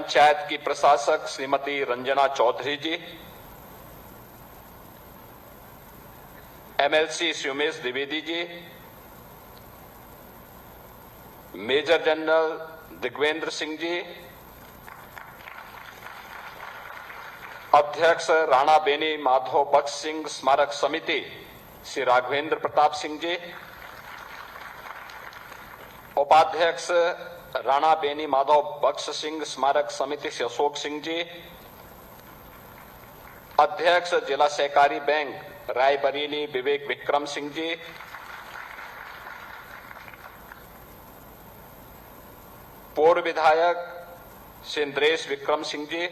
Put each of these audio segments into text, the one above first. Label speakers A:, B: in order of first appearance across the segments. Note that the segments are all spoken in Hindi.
A: पंचायत की प्रशासक श्रीमती रंजना चौधरी जी, MLC Shri Umesh Dwivedi ji, major general दिग्वेंद्र Singh ji, अध्यक्ष राणा बेनी माधव बख्श सिंह स्मारक समिति श्री राघवेंद्र प्रताप सिंह जी, उपाध्यक्ष राणा बेनी माधव बख्श सिंह स्मारक समिति श्री अशोक सिंह जी, अध्यक्ष जिला सहकारी बैंक रायबरेली विवेक विक्रम सिंह जी, पूर्व विधायक श्री इंद्रेश विक्रम सिंह जी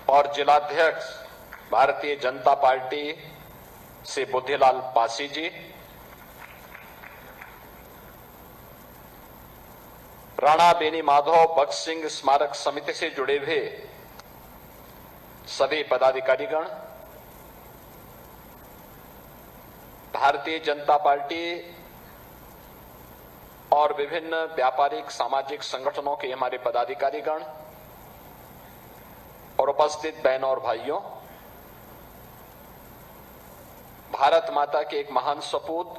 A: और जिलाध्यक्ष भारतीय जनता पार्टी से बुद्धिलाल पासी जी, राणा बेनी माधव बख्श सिंह स्मारक समिति से जुड़े हुए सभी पदाधिकारीगण, भारतीय जनता पार्टी और विभिन्न व्यापारिक सामाजिक संगठनों के हमारे पदाधिकारीगण और उपस्थित बहनों और भाइयों, भारत माता के एक महान सपूत,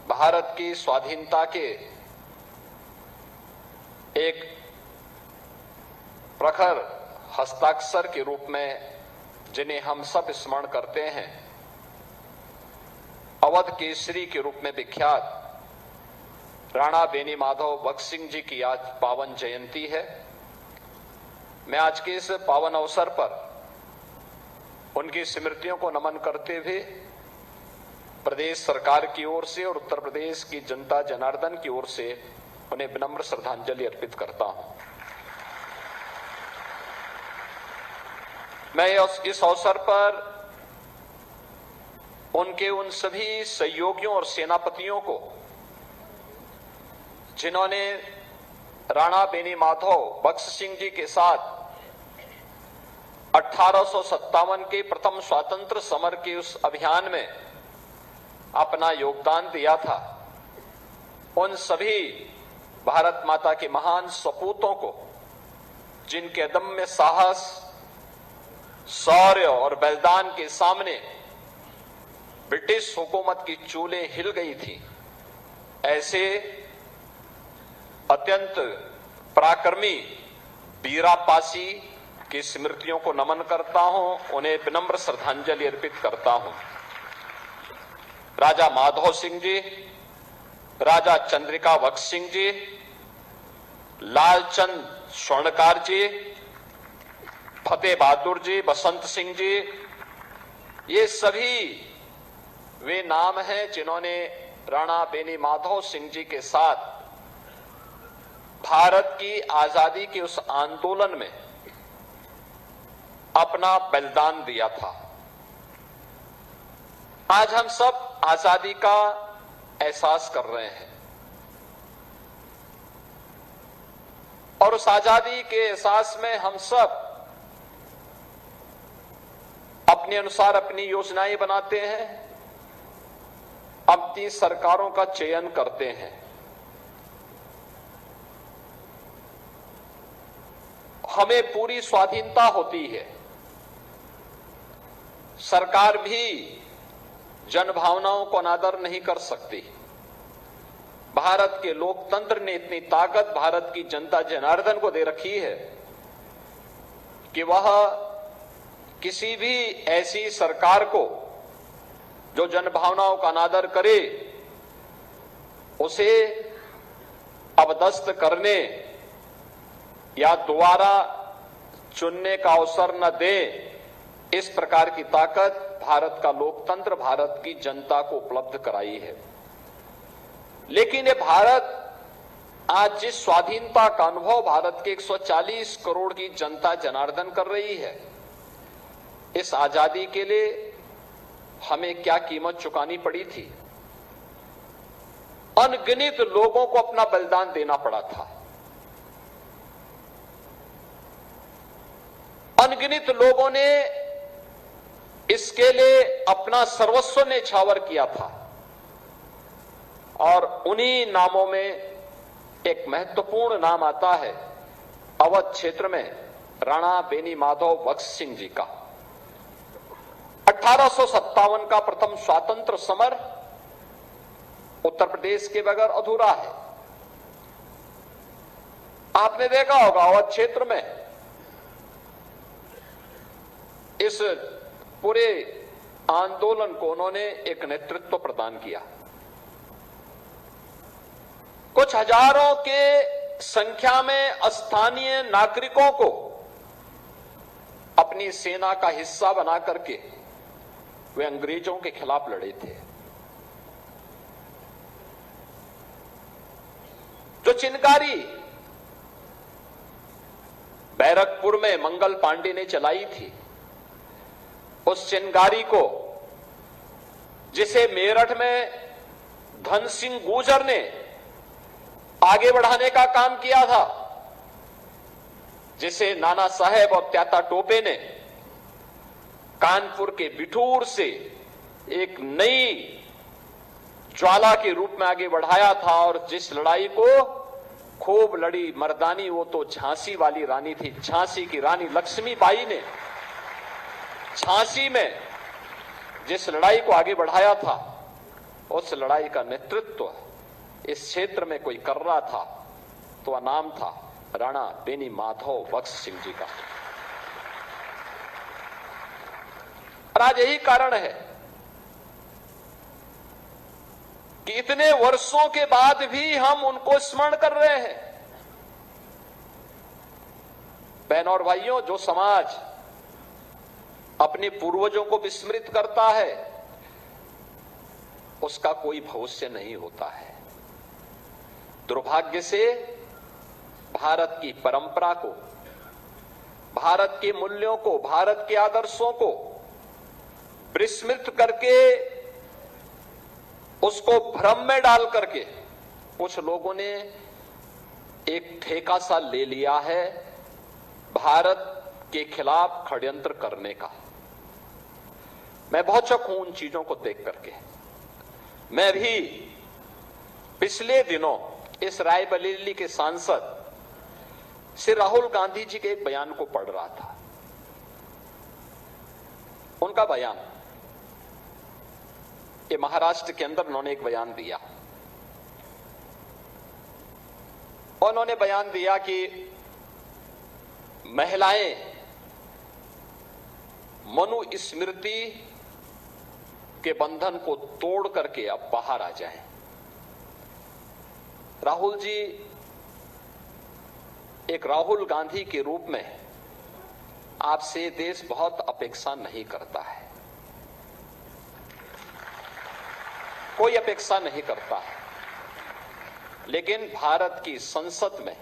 A: भारत की स्वाधीनता के एक प्रखर हस्ताक्षर के रूप में जिन्हें हम सब स्मरण करते हैं, अवध केसरी के रूप में विख्यात राणा बेनी माधव बख्श सिंह जी की आज पावन जयंती है। मैं आज के इस पावन अवसर पर उनकी स्मृतियों को नमन करते हुए प्रदेश सरकार की ओर से और उत्तर प्रदेश की जनता जनार्दन की ओर से उन्हें विनम्र श्रद्धांजलि अर्पित करता हूं। मैं इस अवसर पर उनके उन सभी सहयोगियों और सेनापतियों को जिन्होंने राणा बेनी माधव बख्श सिंह जी के साथ 1857 के प्रथम स्वातंत्र समर के उस अभियान में अपना योगदान दिया था, उन सभी भारत माता के महान सपूतों को जिनके अदम्य साहस, शौर्य और बलिदान के सामने ब्रिटिश हुकूमत की चूलें हिल गई थी, ऐसे अत्यंत पराक्रमी वीरापासी की स्मृतियों को नमन करता हूं, उन्हें विनम्र श्रद्धांजलि अर्पित करता हूं। राजा माधव सिंह जी, राजा चंद्रिका बख्श सिंह जी, लालचंद स्वर्णकार जी, फतेह बहादुर जी, बसंत सिंह जी, ये सभी वे नाम हैं जिन्होंने राणा बेनी माधव सिंह जी के साथ भारत की आजादी के उस आंदोलन में अपना बलिदान दिया था। आज हम सब आजादी का एहसास कर रहे हैं और उस आजादी के एहसास में हम सब अपने अनुसार अपनी योजनाएं बनाते हैं, अपनी सरकारों का चयन करते हैं। हमें पूरी स्वाधीनता होती है, सरकार भी जन भावनाओं को अनादर नहीं कर सकती। भारत के लोकतंत्र ने इतनी ताकत भारत की जनता जनार्दन को दे रखी है कि वह किसी भी ऐसी सरकार को जो जन भावनाओं का अनादर करे उसे अपदस्थ करने या दोबारा चुनने का अवसर न दे, इस प्रकार की ताकत भारत का लोकतंत्र भारत की जनता को उपलब्ध कराई है। लेकिन ये भारत आज जिस स्वाधीनता का अनुभव भारत के 140 करोड़ की जनता जनार्दन कर रही है, इस आजादी के लिए हमें क्या कीमत चुकानी पड़ी थी। अनगिनत लोगों को अपना बलिदान देना पड़ा था, अनगिनत लोगों ने इसके लिए अपना सर्वस्व न्यौछावर किया था और उन्हीं नामों में एक महत्वपूर्ण नाम आता है अवध क्षेत्र में राणा बेनी माधव बख्श सिंह जी का। 1857 का प्रथम स्वातंत्र समर उत्तर प्रदेश के बगैर अधूरा है। आपने देखा होगा अवध क्षेत्र में इस पूरे आंदोलन को उन्होंने एक नेतृत्व प्रदान किया। कुछ हजारों के संख्या में स्थानीय नागरिकों को अपनी सेना का हिस्सा बना करके वे अंग्रेजों के खिलाफ लड़े थे। जो चिनगारी बैरकपुर में मंगल पांडे ने चलाई थी, उस चिनगारी को जिसे मेरठ में धन सिंह गुर्जर ने आगे बढ़ाने का काम किया था, जिसे नाना साहेब और त्याता टोपे ने कानपुर के बिठूर से एक नई ज्वाला के रूप में आगे बढ़ाया था, और जिस लड़ाई को खूब लड़ी मर्दानी वो तो झांसी वाली रानी थी। झांसी की रानी लक्ष्मीबाई ने झांसी में जिस लड़ाई को आगे बढ़ाया था, उस लड़ाई का नेतृत्व इस क्षेत्र में कोई कर रहा था तो वह नाम था राणा बेनी माधव बख्श सिंह जी का। और आज यही कारण है कि इतने वर्षों के बाद भी हम उनको स्मरण कर रहे हैं। बहनों और भाइयों, जो समाज अपने पूर्वजों को विस्मृत करता है उसका कोई भविष्य नहीं होता है। दुर्भाग्य से भारत की परंपरा को, भारत के मूल्यों को, भारत के आदर्शों को विस्मृत करके उसको भ्रम में डाल करके कुछ लोगों ने एक ठेका सा ले लिया है भारत के खिलाफ षड्यंत्र करने का। मैं बहुत शौक हूं उन चीजों को देख करके। मैं भी पिछले दिनों इस रायबरेली के सांसद श्री राहुल गांधी जी के एक बयान को पढ़ रहा था। उनका बयान, ये महाराष्ट्र के अंदर उन्होंने एक बयान दिया, और उन्होंने बयान दिया कि महिलाएं मनु स्मृति के बंधन को तोड़ करके अब बाहर आ जाएं। राहुल जी एक राहुल गांधी के रूप में आपसे देश बहुत अपेक्षा नहीं करता है, कोई अपेक्षा नहीं करता है। लेकिन भारत की संसद में,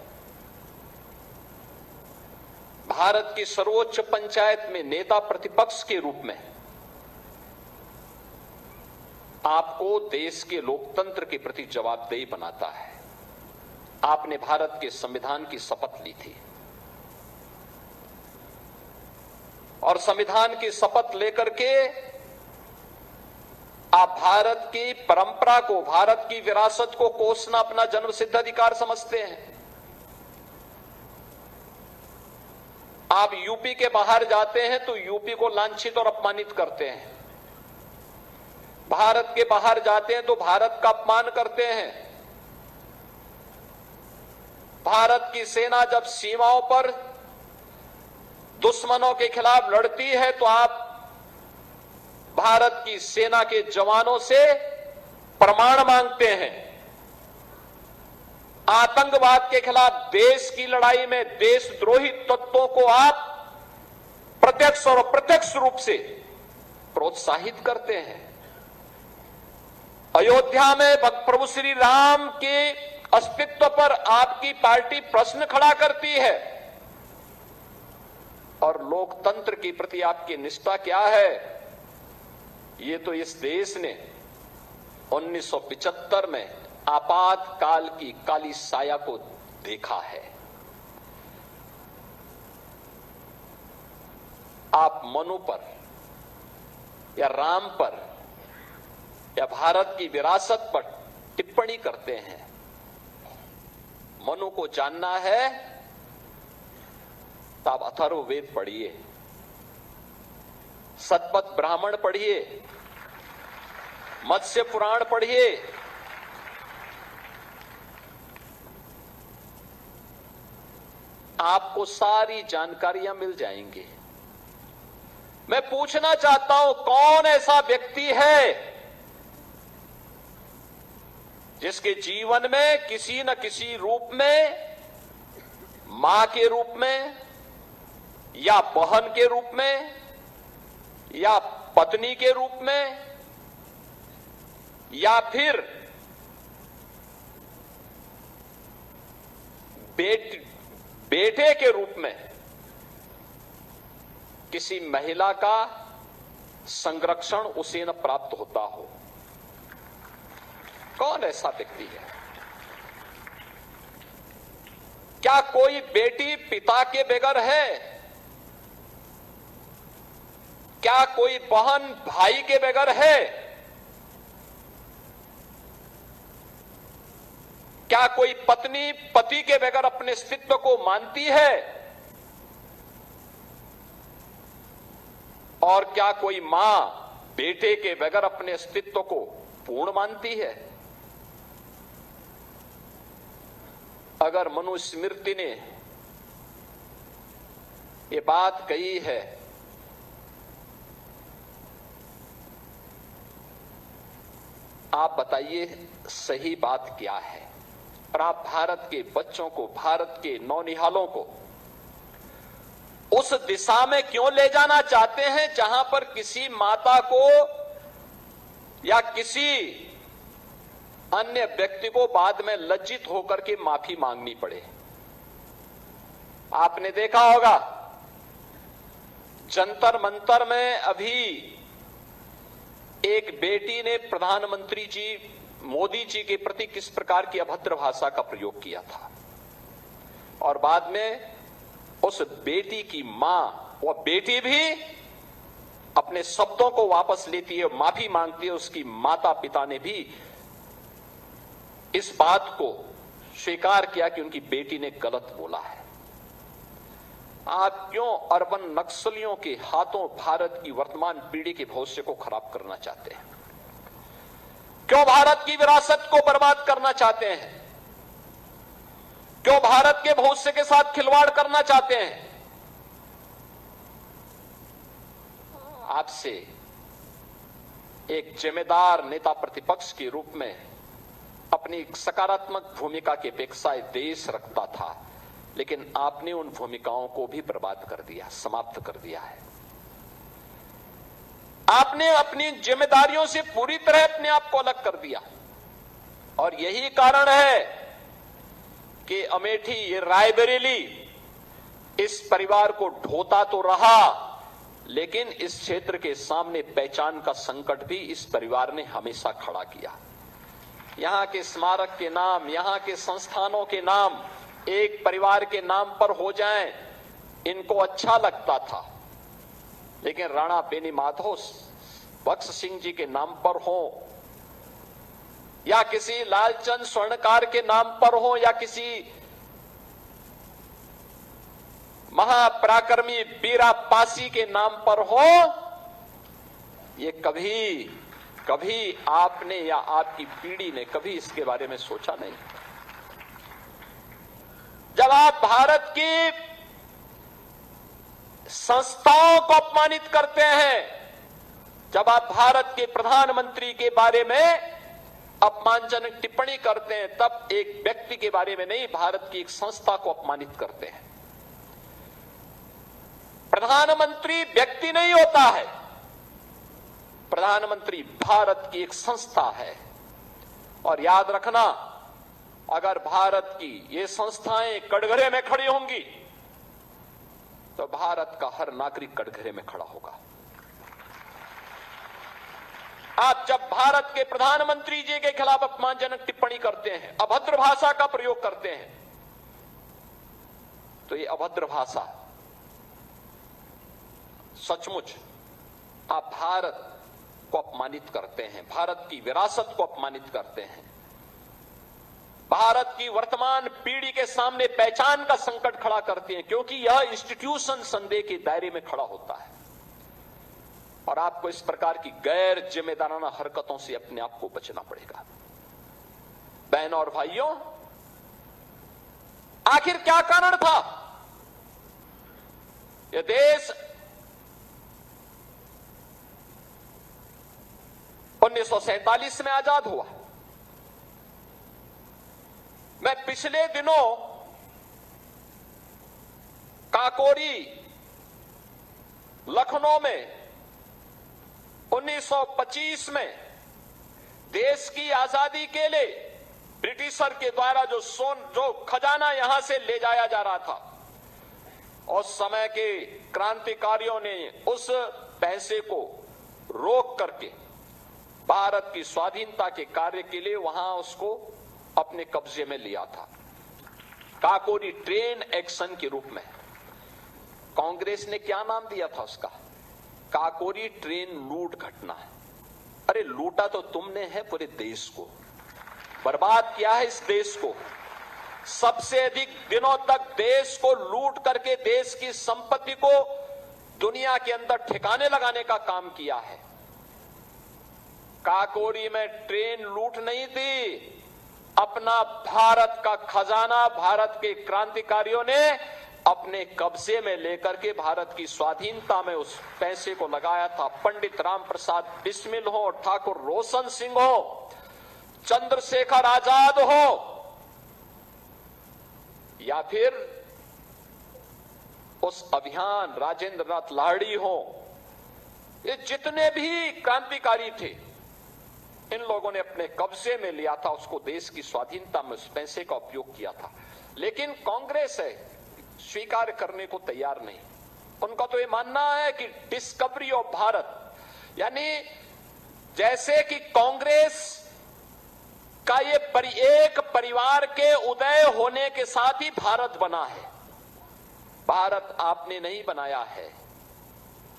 A: भारत की सर्वोच्च पंचायत में नेता प्रतिपक्ष के रूप में आपको देश के लोकतंत्र के प्रति जवाबदेही बनाता है। आपने भारत के संविधान की शपथ ली थी, और संविधान की शपथ लेकर के आप भारत की परंपरा को, भारत की विरासत को कोसना अपना जन्मसिद्ध अधिकार समझते हैं। आप यूपी के बाहर जाते हैं तो यूपी को लांछित और अपमानित करते हैं, भारत के बाहर जाते हैं तो भारत का अपमान करते हैं। भारत की सेना जब सीमाओं पर दुश्मनों के खिलाफ लड़ती है तो आप भारत की सेना के जवानों से प्रमाण मांगते हैं। आतंकवाद के खिलाफ देश की लड़ाई में देशद्रोही तत्वों को आप प्रत्यक्ष और अप्रत्यक्ष रूप से प्रोत्साहित करते हैं। अयोध्या में प्रभु श्री राम के अस्तित्व पर आपकी पार्टी प्रश्न खड़ा करती है, और लोकतंत्र के प्रति आपकी निष्ठा क्या है, ये तो इस देश ने 1975 में आपातकाल की काली साया को देखा है। आप मनु पर या राम पर या भारत की विरासत पर टिप्पणी करते हैं। मनु को जानना है तो आप अथर्ववेद पढ़िए, शतपथ ब्राह्मण पढ़िए, मत्स्य पुराण पढ़िए, आपको सारी जानकारियां मिल जाएंगी। मैं पूछना चाहता हूं, कौन ऐसा व्यक्ति है जिसके जीवन में किसी न किसी रूप में, मां के रूप में या बहन के रूप में या पत्नी के रूप में या फिर बेटे के रूप में किसी महिला का संरक्षण उसे न प्राप्त होता हो? कौन ऐसा व्यक्ति है? क्या कोई बेटी पिता के बगैर है? क्या कोई बहन भाई के बगैर है? क्या कोई पत्नी पति के बगैर अपने अस्तित्व को मानती है? और क्या कोई मां बेटे के बगैर अपने अस्तित्व को पूर्ण मानती है? अगर मनुस्मृति ने ये बात कही है, आप बताइए सही बात क्या है? और आप भारत के बच्चों को, भारत के नौनिहालों को उस दिशा में क्यों ले जाना चाहते हैं जहां पर किसी माता को या किसी अन्य व्यक्ति को बाद में लज्जित होकर के माफी मांगनी पड़े? आपने देखा होगा जंतर मंतर में अभी एक बेटी ने प्रधानमंत्री जी मोदी जी के प्रति किस प्रकार की अभद्र भाषा का प्रयोग किया था, और बाद में उस बेटी की मां, वह बेटी भी अपने शब्दों को वापस लेती है, माफी मांगती है। उसकी माता पिता ने भी इस बात को स्वीकार किया कि उनकी बेटी ने गलत बोला है। आप क्यों अर्बन नक्सलियों के हाथों भारत की वर्तमान पीढ़ी के भविष्य को खराब करना चाहते हैं? क्यों भारत की विरासत को बर्बाद करना चाहते हैं? क्यों भारत के भविष्य के साथ खिलवाड़ करना चाहते हैं? आपसे एक जिम्मेदार नेता प्रतिपक्ष के रूप में अपनी सकारात्मक भूमिका की अपेक्षा देश रखता था, लेकिन आपने उन भूमिकाओं को भी बर्बाद कर दिया, समाप्त कर दिया है। आपने अपनी जिम्मेदारियों से पूरी तरह अपने आप को अलग कर दिया, और यही कारण है कि अमेठी, ये रायबरेली इस परिवार को ढोता तो रहा, लेकिन इस क्षेत्र के सामने पहचान का संकट भी इस परिवार ने हमेशा खड़ा किया। यहां के स्मारक के नाम, यहां के संस्थानों के नाम एक परिवार के नाम पर हो जाएं, इनको अच्छा लगता था, लेकिन राणा बेनी माधव बख्श सिंह जी के नाम पर हो, या किसी लालचंद स्वर्णकार के नाम पर हो, या किसी महापराक्रमी बीरा पासी के नाम पर हो, ये कभी आपने या आपकी पीढ़ी ने कभी इसके बारे में सोचा नहीं। जब आप भारत की संस्थाओं को अपमानित करते हैं, जब आप भारत के प्रधानमंत्री के बारे में अपमानजनक टिप्पणी करते हैं, तब एक व्यक्ति के बारे में नहीं, भारत की एक संस्था को अपमानित करते हैं। प्रधानमंत्री व्यक्ति नहीं होता है, प्रधानमंत्री भारत की एक संस्था है। और याद रखना, अगर भारत की ये संस्थाएं कटघरे में खड़ी होंगी तो भारत का हर नागरिक कटघरे में खड़ा होगा। आप जब भारत के प्रधानमंत्री जी के खिलाफ अपमानजनक टिप्पणी करते हैं, अभद्र भाषा का प्रयोग करते हैं, तो ये अभद्र भाषा सचमुच आप भारत को अपमानित करते हैं, भारत की विरासत को अपमानित करते हैं। भारत की वर्तमान पीढ़ी के सामने पहचान का संकट खड़ा करते हैं, क्योंकि यह इंस्टीट्यूशन संदेह के दायरे में खड़ा होता है। और आपको इस प्रकार की गैर जिम्मेदाराना हरकतों से अपने आप को बचना पड़ेगा। बहनों और भाइयों, आखिर क्या कारण था? यह देश 1947 में आजाद हुआ। मैं पिछले दिनों काकोरी, लखनऊ में 1925 में देश की आजादी के लिए ब्रिटिशर के द्वारा जो खजाना यहां से ले जाया जा रहा था, उस समय के क्रांतिकारियों ने उस पैसे को रोक करके भारत की स्वाधीनता के कार्य के लिए वहां उसको अपने कब्जे में लिया था, काकोरी ट्रेन एक्शन के रूप में। कांग्रेस ने क्या नाम दिया था उसका? काकोरी ट्रेन लूट घटना। अरे लूटा तो तुमने है पूरे देश को, बर्बाद किया है इस देश को। सबसे अधिक दिनों तक देश को लूट करके देश की संपत्ति को दुनिया के अंदर ठिकाने लगाने का काम किया है। काकोरी में ट्रेन लूट नहीं थी, अपना भारत का खजाना भारत के क्रांतिकारियों ने अपने कब्जे में लेकर के भारत की स्वाधीनता में उस पैसे को लगाया था। पंडित राम प्रसाद बिस्मिल हो, ठाकुर रोशन सिंह हो, चंद्रशेखर आजाद हो, या फिर उस अभियान राजेंद्र नाथ लाहिड़ी हो, ये जितने भी क्रांतिकारी थे, इन लोगों ने अपने कब्जे में लिया था उसको, देश की स्वाधीनता में उस पैसे का उपयोग किया था। लेकिन कांग्रेस है स्वीकार करने को तैयार नहीं। उनका तो ये मानना है कि डिस्कवरी ऑफ भारत, यानी जैसे कि कांग्रेस का ये एक परिवार के उदय होने के साथ ही भारत बना है। भारत आपने नहीं बनाया है,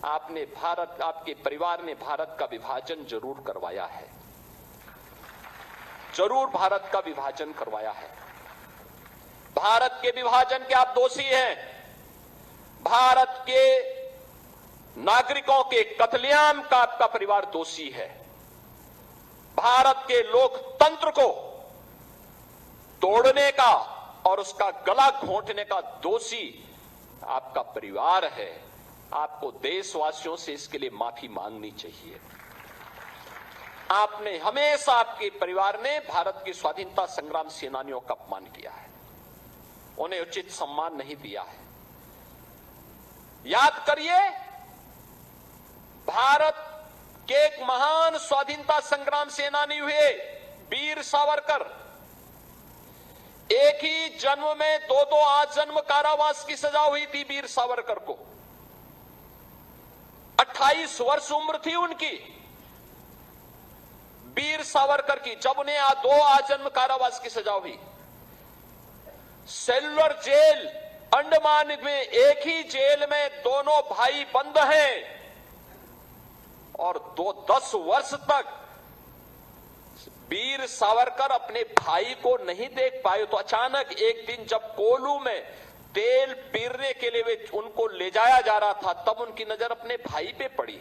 A: आपके परिवार ने भारत का विभाजन जरूर करवाया है, जरूर भारत का विभाजन करवाया है। भारत के विभाजन के आप दोषी हैं। भारत के नागरिकों के कत्लेआम का आपका परिवार दोषी है। भारत के लोकतंत्र को तोड़ने का और उसका गला घोंटने का दोषी आपका परिवार है। आपको देशवासियों से इसके लिए माफी मांगनी चाहिए। आपने हमेशा, आपके परिवार ने भारत की स्वाधीनता संग्राम सेनानियों का अपमान किया है, उन्हें उचित सम्मान नहीं दिया है। याद करिए, भारत के एक महान स्वाधीनता संग्राम सेनानी हुए वीर सावरकर, एक ही जन्म में दो आजन्म कारावास की सजा हुई थी वीर सावरकर को। 28 वर्ष उम्र थी उनकी, वीर सावरकर की, जब उन्हें 2 आजन्म कारावास की सजा हुई। सेलुलर जेल अंडमान में, एक ही जेल में दोनों भाई बंद हैं और 10 वर्ष तक वीर सावरकर अपने भाई को नहीं देख पाए। तो अचानक एक दिन जब कोलू में तेल पीरने के लिए उनको ले जाया जा रहा था, तब उनकी नजर अपने भाई पे पड़ी।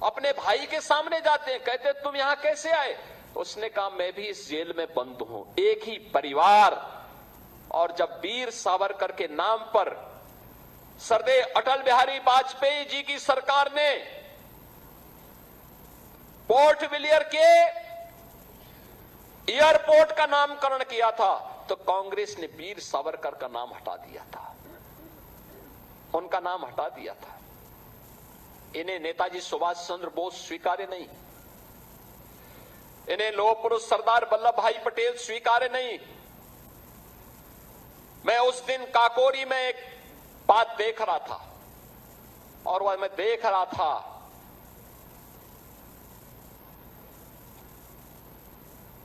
A: अपने भाई के सामने जाते हैं, कहते तुम यहां कैसे आए? तो उसने कहा मैं भी इस जेल में बंद हूं। एक ही परिवार। और जब वीर सावरकर के नाम पर सरदेव अटल बिहारी वाजपेयी जी की सरकार ने पोर्ट विलियर के एयरपोर्ट का नामकरण किया था, तो कांग्रेस ने वीर सावरकर का नाम हटा दिया था, उनका नाम हटा दिया था। इन्हें नेताजी सुभाष चंद्र बोस स्वीकार्य नहीं, इन्हें लौह पुरुष सरदार वल्लभ भाई पटेल स्वीकार्य नहीं। मैं उस दिन काकोरी में एक बात देख रहा था, और वह मैं देख रहा था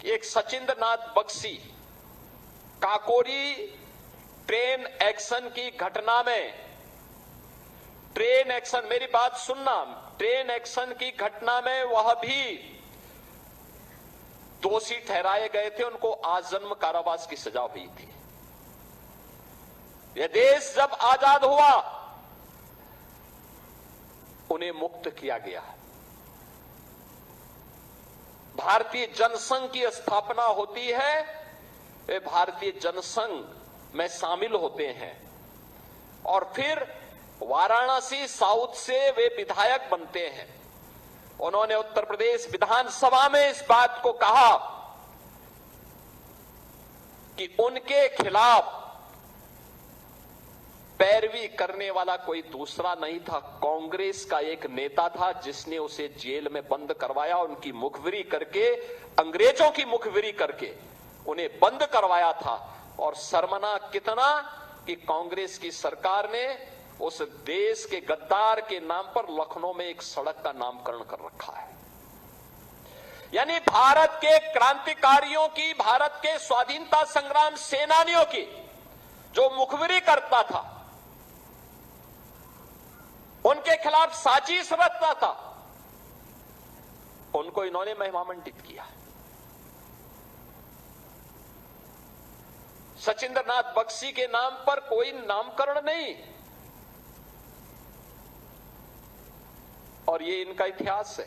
A: कि एक सचिंद्र नाथ बख्शी काकोरी ट्रेन एक्शन की घटना में, ट्रेन एक्शन, मेरी बात सुनना, ट्रेन एक्शन की घटना में वह भी दोषी ठहराए गए थे उनको आजीवन कारावास की सजा हुई थी। यह देश जब आजाद हुआ उन्हें मुक्त किया गया। भारतीय जनसंघ की स्थापना होती है, वे भारतीय जनसंघ में शामिल होते हैं और फिर वाराणसी साउथ से वे विधायक बनते हैं। उन्होंने उत्तर प्रदेश विधानसभा में इस बात को कहा कि उनके खिलाफ पैरवी करने वाला कोई दूसरा नहीं था, कांग्रेस का एक नेता था जिसने उसे जेल में बंद करवाया, उनकी मुखबिरी करके, अंग्रेजों की मुखबिरी करके उन्हें बंद करवाया था। और शर्मनाक कितना कि कांग्रेस की सरकार ने उस देश के गद्दार के नाम पर लखनऊ में एक सड़क का नामकरण कर रखा है। यानी भारत के क्रांतिकारियों की, भारत के स्वाधीनता संग्राम सेनानियों की जो मुखबिरी करता था, उनके खिलाफ साजिश रचता था, उनको इन्होंने महिमामंडित किया। सचिंद्रनाथ बख्शी के नाम पर कोई नामकरण नहीं, और ये इनका इतिहास है,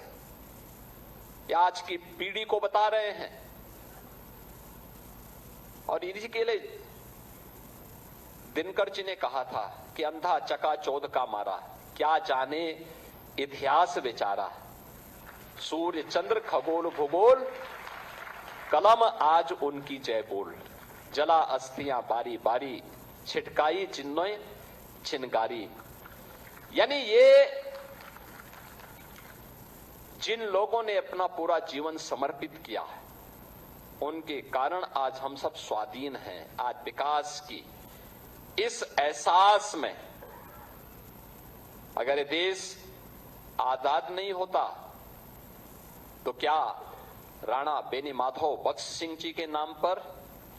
A: ये आज की पीढ़ी को बता रहे हैं। और इसी के लिए दिनकर जी ने कहा था कि अंधा चकाचौंध का मारा, क्या जाने इतिहास बेचारा, सूर्य चंद्र खगोल भूगोल, कलम आज उनकी जय बोल, जला अस्थियां बारी बारी, छिटकाई चिन्नों चिनगारी। यानी ये जिन लोगों ने अपना पूरा जीवन समर्पित किया है, उनके कारण आज हम सब स्वाधीन हैं। आज विकास की इस एहसास में, अगर ये देश आजाद नहीं होता तो क्या राणा बेनी माधव बख्श सिंह जी के नाम पर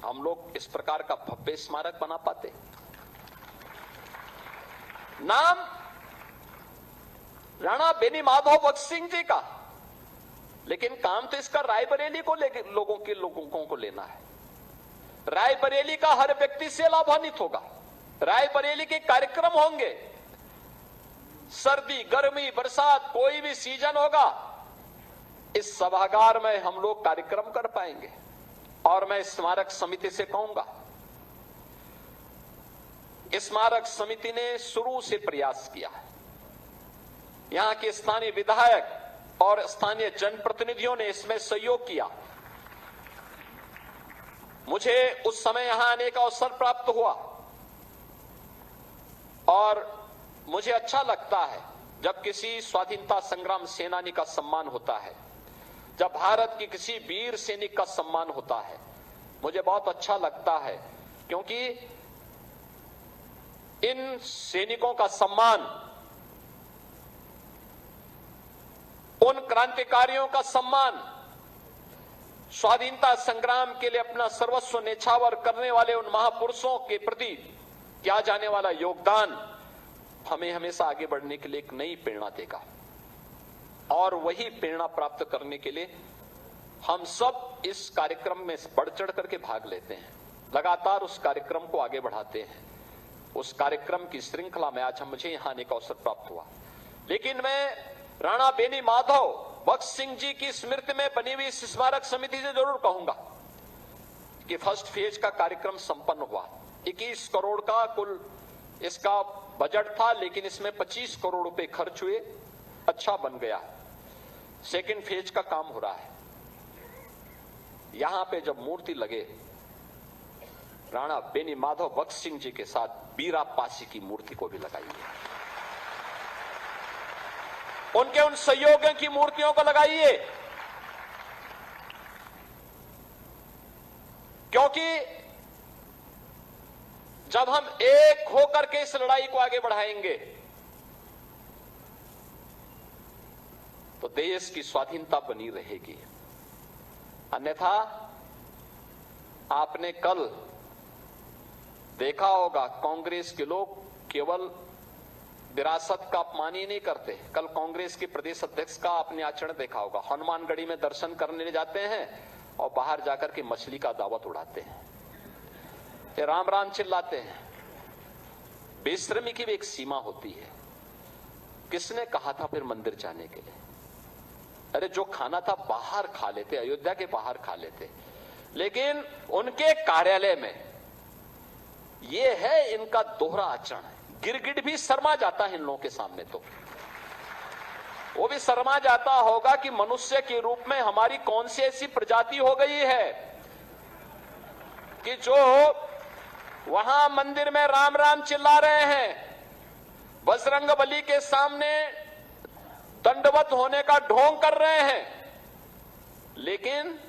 A: हम लोग इस प्रकार का भव्य स्मारक बना पाते? नाम राणा बेनी माधव बख्श सिंह जी का, लेकिन काम तो इसका रायबरेली को लोगों को लेना है। रायबरेली का हर व्यक्ति से लाभान्वित होगा, रायबरेली के कार्यक्रम होंगे, सर्दी गर्मी बरसात कोई भी सीजन होगा, इस सभागार में हम लोग कार्यक्रम कर पाएंगे। और मैं स्मारक समिति से कहूंगा, स्मारक समिति ने शुरू से प्रयास किया है, यहां के स्थानीय विधायक और स्थानीय जनप्रतिनिधियों ने इसमें सहयोग किया। मुझे उस समय यहां आने का अवसर प्राप्त हुआ और मुझे अच्छा लगता है जब किसी स्वाधीनता संग्राम सेनानी का सम्मान होता है, जब भारत की किसी वीर सैनिक का सम्मान होता है, मुझे बहुत अच्छा लगता है, क्योंकि इन सैनिकों का सम्मान, उन क्रांतिकारियों का सम्मान, स्वाधीनता संग्राम के लिए अपना सर्वस्व न्यौछावर करने वाले उन महापुरुषों के प्रति किया जाने वाला योगदान हमें हमेशा आगे बढ़ने के लिए एक नई प्रेरणा देगा। और वही प्रेरणा प्राप्त करने के लिए हम सब इस कार्यक्रम में बढ़ चढ़ करके भाग लेते हैं, लगातार उस कार्यक्रम को आगे बढ़ाते हैं। उस कार्यक्रम की श्रृंखला में आज मुझे यहां आने का अवसर प्राप्त हुआ। लेकिन मैं राणा बेनी माधव बख्श सिंह जी की स्मृति में बनी हुई इस स्मारक समिति से जरूर कहूंगा कि फर्स्ट फेज का कार्यक्रम संपन्न हुआ। 21 करोड़ का कुल इसका बजट था, लेकिन इसमें 25 करोड़ रुपए खर्च हुए, अच्छा बन गया। सेकंड फेज का काम हो रहा है। यहां पे जब मूर्ति लगे, राणा बेनी माधव बख्श सिंह जी के साथ बीरा पासी की मूर्ति को भी लगाइए, उनके उन सहयोगियों की मूर्तियों को लगाइए, क्योंकि जब हम एक होकर के इस लड़ाई को आगे बढ़ाएंगे तो देश की स्वाधीनता बनी रहेगी। अन्यथा आपने कल देखा होगा, कांग्रेस के लोग केवल विरासत का अपमान ही नहीं करते। कल कांग्रेस के प्रदेश अध्यक्ष का आपने आचरण देखा होगा, हनुमानगढ़ी में दर्शन करने जाते हैं और बाहर जाकर के मछली का दावत उड़ाते हैं, ये राम राम चिल्लाते हैं। बेशर्मी की भी एक सीमा होती है। किसने कहा था फिर मंदिर जाने के लिए? अरे जो खाना था बाहर खा लेते, अयोध्या के बाहर खा लेते, लेकिन उनके कार्यालय में ये है इनका दोहरा आचरण। गिरगिट भी शर्मा जाता है इन लोगों के सामने, तो वो भी शर्मा जाता होगा कि मनुष्य के रूप में हमारी कौन सी ऐसी प्रजाति हो गई है कि जो वहां मंदिर में राम राम चिल्ला रहे हैं, बजरंगबली के सामने दंडवत होने का ढोंग कर रहे हैं, लेकिन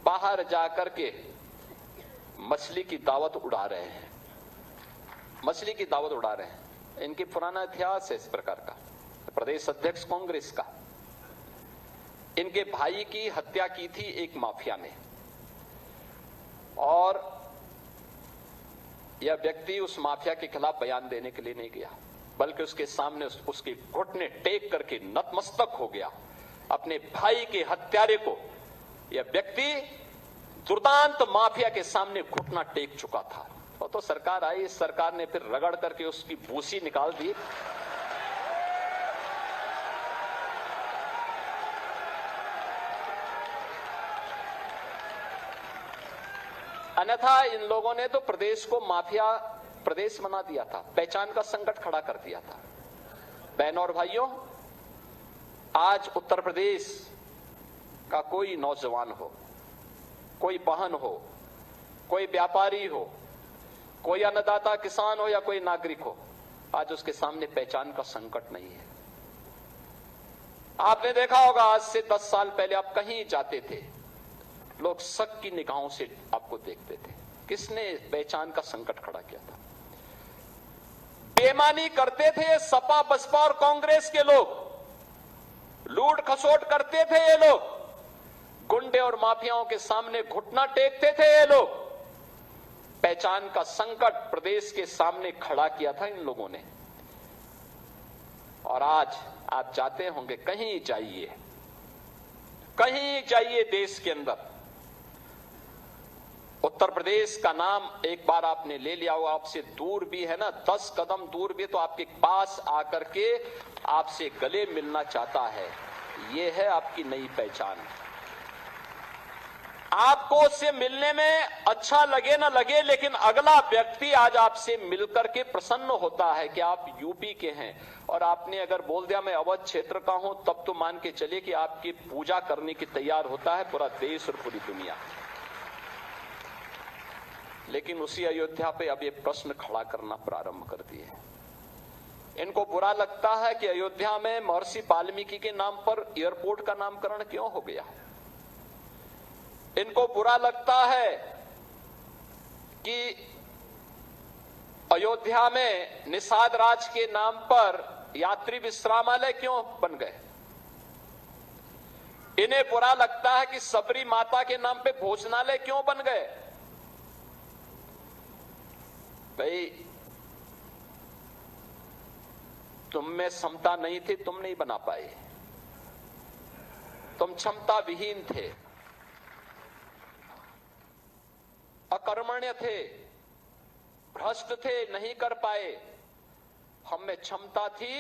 A: बाहर जाकर के मछली की दावत उड़ा रहे हैं, मछली की दावत उड़ा रहे हैं। इनकी पुराना इतिहास है इस प्रकार का। प्रदेश अध्यक्ष कांग्रेस का, इनके भाई की हत्या की थी एक माफिया ने, और यह व्यक्ति उस माफिया के खिलाफ बयान देने के लिए नहीं गया, बल्कि उसके सामने उसके घुटने टेक करके नतमस्तक हो गया। अपने भाई के हत्यारे को यह व्यक्ति दुर्दांत माफिया के सामने घुटना टेक चुका था। और तो सरकार आई, इस सरकार ने फिर रगड़ करके उसकी भूसी निकाल दी। अन्यथा इन लोगों ने तो प्रदेश को माफिया प्रदेश बना दिया था, पहचान का संकट खड़ा कर दिया था। बहनों और भाइयों, आज उत्तर प्रदेश का कोई नौजवान हो, कोई बहन हो, कोई व्यापारी हो, कोई अन्नदाता किसान हो या कोई नागरिक हो, आज उसके सामने पहचान का संकट नहीं है। आपने देखा होगा आज से 10 साल पहले आप कहीं जाते थे, लोग शक की निगाहों से आपको देखते थे। किसने पहचान का संकट खड़ा किया था? बेईमानी करते थे सपा बसपा और कांग्रेस के लोग, लूट खसोट करते थे ये लोग, गुंडे और माफियाओं के सामने घुटना टेकते थे ये लोग। पहचान का संकट प्रदेश के सामने खड़ा किया था इन लोगों ने। और आज आप जाते होंगे, कहीं जाइए देश के अंदर, उत्तर प्रदेश का नाम एक बार आपने ले लिया हो, आपसे दूर भी है ना, 10 कदम दूर भी, तो आपके पास आकर के आपसे गले मिलना चाहता है। यह है आपकी नई पहचान। आपको उससे मिलने में अच्छा लगे ना लगे, लेकिन अगला व्यक्ति आज आपसे मिलकर के प्रसन्न होता है कि आप यूपी के हैं। और आपने अगर बोल दिया मैं अवध क्षेत्र का हूं, तब तो मान के चलिए कि आपकी पूजा करने की तैयार होता है पूरा देश और पूरी दुनिया। लेकिन उसी अयोध्या पे अब ये प्रश्न खड़ा करना प्रारंभ कर दिए। इनको बुरा लगता है कि अयोध्या में महर्षि वाल्मीकि के नाम पर एयरपोर्ट का नामकरण क्यों हो गया। इनको बुरा लगता है कि अयोध्या में निषाद राज के नाम पर यात्री विश्रामालय क्यों बन गए। इन्हें बुरा लगता है कि सबरी माता के नाम पे भोजनालय क्यों बन गए। भाई, तुम में क्षमता नहीं थी, तुम नहीं बना पाए, तुम क्षमता विहीन थे, अकर्मण्य थे, भ्रष्ट थे, नहीं कर पाए। हम में क्षमता थी,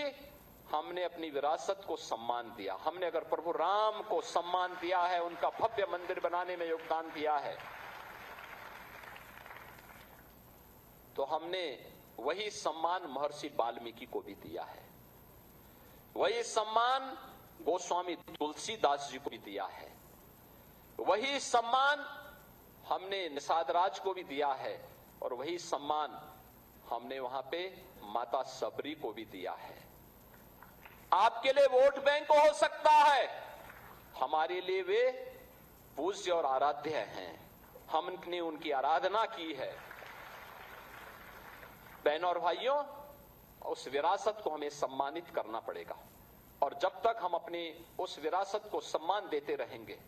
A: हमने अपनी विरासत को सम्मान दिया। हमने अगर प्रभु राम को सम्मान दिया है, उनका भव्य मंदिर बनाने में योगदान दिया है, तो हमने वही सम्मान महर्षि वाल्मीकि को भी दिया है। वही सम्मान गोस्वामी तुलसीदास जी को भी दिया है। वही सम्मान हमने निषाद राज को भी दिया है। और वही सम्मान हमने वहां पे माता सबरी को भी दिया है। आपके लिए वोट बैंक हो सकता है, हमारे लिए वे पूज्य और आराध्य हैं। हमने उनकी आराधना की है। बहनों और भाइयों, उस विरासत को हमें सम्मानित करना पड़ेगा। और जब तक हम अपनी उस विरासत को सम्मान देते रहेंगे,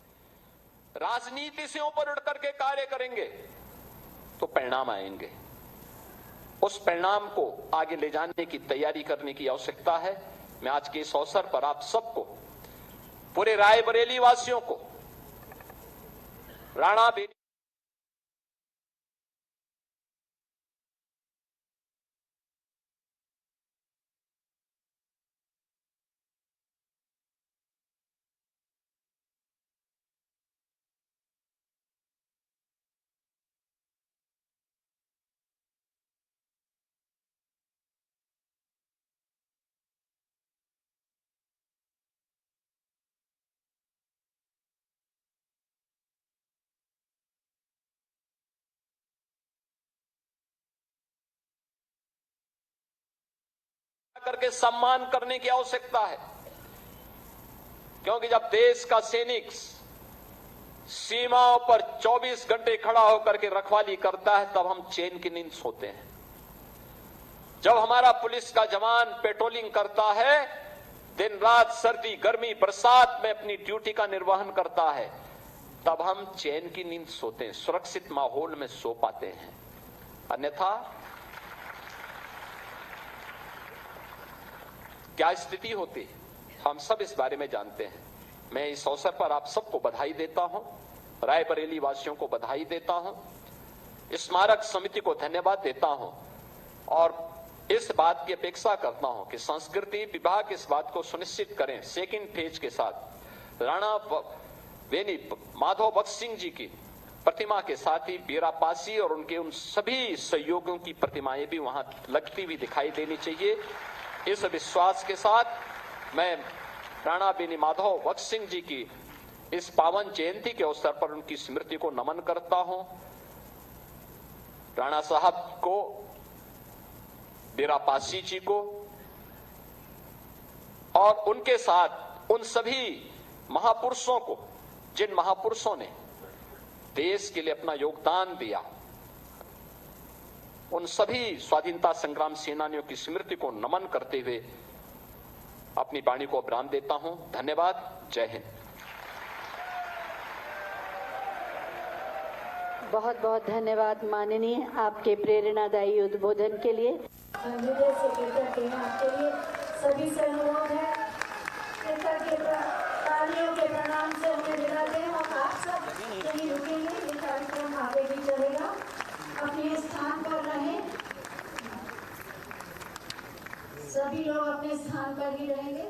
A: राजनीति से ऊपर उठ करके कार्य करेंगे, तो परिणाम आएंगे। उस परिणाम को आगे ले जाने की तैयारी करने की आवश्यकता है। मैं आज के इस अवसर पर आप सबको, पूरे रायबरेली वासियों को राणा बेनी करके सम्मान करने की आवश्यकता है, क्योंकि जब देश का सैनिक सीमाओं पर 24 घंटे खड़ा होकर के रखवाली करता है तब हम चैन की नींद सोते हैं। जब हमारा पुलिस का जवान पेट्रोलिंग करता है, दिन रात सर्दी गर्मी बरसात में अपनी ड्यूटी का निर्वहन करता है, तब हम चैन की नींद सोते हैं, सुरक्षित माहौल में सो पाते हैं। अन्यथा क्या स्थिति होती है हम सब इस बारे में जानते हैं। मैं इस अवसर पर आप सबको बधाई देता हूं, रायबरेली वासियों को बधाई देता हूं, स्मारक समिति को धन्यवाद देता हूं और इस बात की अपेक्षा करता हूं कि संस्कृति विभाग इस बात को सुनिश्चित करें सेकंड फेज के साथ राणा बेनी माधव भक्त सिंह जी की प्रतिमा के साथ ही बीरापासी और उनके उन सभी सहयोगियों की प्रतिमाएं भी वहां लगती हुई दिखाई देनी चाहिए। इस विश्वास के साथ मैं राणा बेनी माधव भक्त सिंह जी की इस पावन जयंती के अवसर पर उनकी स्मृति को नमन करता हूं। राणा साहब को, बीरापासी जी को और उनके साथ उन सभी महापुरुषों को, जिन महापुरुषों ने देश के लिए अपना योगदान दिया, उन सभी स्वाधीनता संग्राम सेनानियों की स्मृति को नमन करते हुए अपनी वाणी को विराम देता हूं। धन्यवाद। जय हिंद।
B: बहुत बहुत धन्यवाद माननीय, आपके प्रेरणादायी उद्बोधन के लिए।
C: हृदय से कृतज्ञ हैं आपके लिए। सभी से अनुरोध है, तालियों के प्रणाम से हमें विदा दें और आप सब यहीं रुकेंगे। ये कार्यक्रम आगे भी चलेगा, अपने स्थान पर रहें, सभी लोग अपने स्थान पर ही रहेंगे।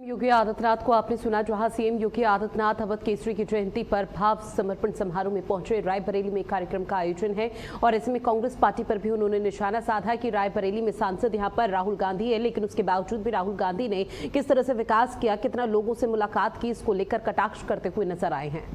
D: योगी आदित्यनाथ को आपने सुना, जहां सीएम योगी आदित्यनाथ अवध केसरी की जयंती पर भाव समर्पण समारोह में पहुंचे। रायबरेली में कार्यक्रम का आयोजन है और इसमें कांग्रेस पार्टी पर भी उन्होंने निशाना साधा कि रायबरेली में सांसद यहां पर राहुल गांधी है, लेकिन उसके बावजूद भी राहुल गांधी ने किस तरह से विकास किया, कितना लोगों से मुलाकात की, इसको लेकर कटाक्ष करते हुए नजर आए हैं।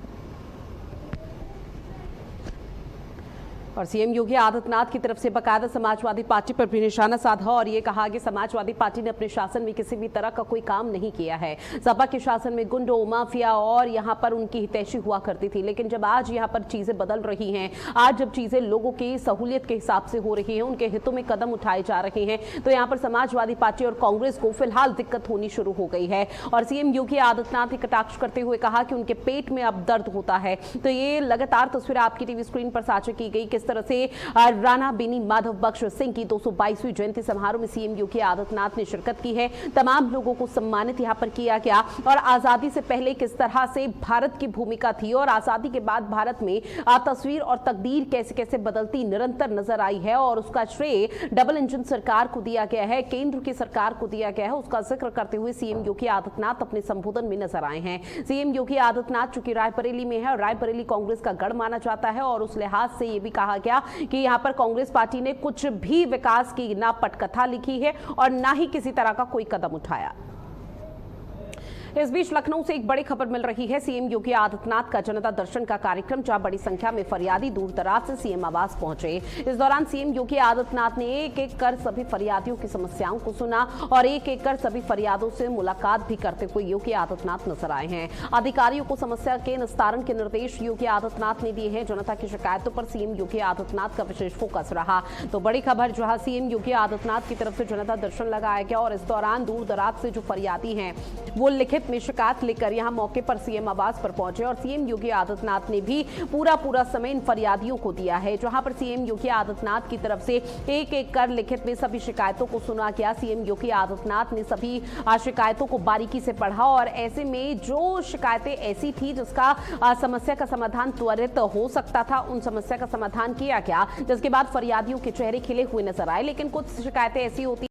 D: और सीएम योगी आदित्यनाथ की तरफ से बकायदा समाजवादी पार्टी पर भी निशाना साधा और ये कहा कि समाजवादी पार्टी ने अपने शासन में किसी भी तरह का कोई काम नहीं किया है। सपा के शासन में गुंडों, माफिया और यहाँ पर उनकी हितैषी हुआ करती थी, लेकिन जब आज यहाँ पर चीजें बदल रही हैं, आज जब चीजें लोगों की सहूलियत के हिसाब से हो रही हैं, उनके हितों में कदम उठाए जा रहे हैं, तो यहाँ पर समाजवादी पार्टी और कांग्रेस को फिलहाल दिक्कत होनी शुरू हो गई है। और सीएम योगी आदित्यनाथ ने कटाक्ष करते हुए कहा कि उनके पेट में अब दर्द होता है। तो ये लगातार तस्वीर आपकी टीवी स्क्रीन पर साझा की गई, किस तरह से राणा बेनी माधव भक्त सिंह की 222वीं जयंती समारोह में सीएम योगी आदित्यनाथ ने शिरकत की है। तमाम लोगों को सम्मानित यहां पर किया गया और आजादी से पहले किस तरह से भारत की भूमिका थी और आजादी के बाद भारत में तस्वीर और तकदीर कैसे कैसे बदलती निरंतर नजर आई है और उसका श्रेय डबल इंजन सरकार को दिया गया है, केंद्र की सरकार को दिया गया है, उसका जिक्र करते हुए सीएम योगी आदित्यनाथ अपने संबोधन में नजर आए हैं। सीएम योगी आदित्यनाथ चूंकि रायबरेली में है और रायबरेली कांग्रेस का गढ़ माना जाता है और उस लिहाज से यह भी कहा गया कि यहां पर कांग्रेस पार्टी ने कुछ भी विकास की ना पटकथा लिखी है और ना ही किसी तरह का कोई कदम उठाया। इस बीच लखनऊ से एक बड़ी खबर मिल रही है। सीएम योगी आदित्यनाथ का जनता दर्शन का कार्यक्रम, जहां बड़ी संख्या में फरियादी दूर दराज से सीएम आवास पहुंचे। इस दौरान सीएम योगी आदित्यनाथ ने एक एक कर सभी फरियादियों की समस्याओं को सुना और एक एक कर सभी फरियादों से मुलाकात भी करते हुए योगी आदित्यनाथ नजर आए हैं। अधिकारियों को समस्या के निस्तारण के निर्देश योगी आदित्यनाथ ने दिए हैं। जनता की शिकायतों पर सीएम योगी आदित्यनाथ का विशेष फोकस रहा। तो बड़ी खबर, जहां सीएम योगी आदित्यनाथ की तरफ से जनता दर्शन लगाया गया और इस दौरान दूर दराज से जो फरियादी हैं वो लिखित लिखित में शिकायत लेकर यहां मौके पर सीएम आवास पर पहुंचे और सीएम योगी आदित्यनाथ ने भी पूरा समय इन फरियादियों को दिया है। जहां पर सीएम योगी आदित्यनाथ की तरफ से एक एक कर लिखित में सभी शिकायतों को सुना गया। सीएम योगी आदित्यनाथ ने सभी शिकायतों को बारीकी से पढ़ा और ऐसे में जो शिकायतें ऐसी थी जिसका समस्या का समाधान त्वरित हो सकता था, उन समस्या का समाधान किया गया, जिसके बाद फरियादियों के चेहरे खिले हुए नजर आए। लेकिन कुछ शिकायतें ऐसी होती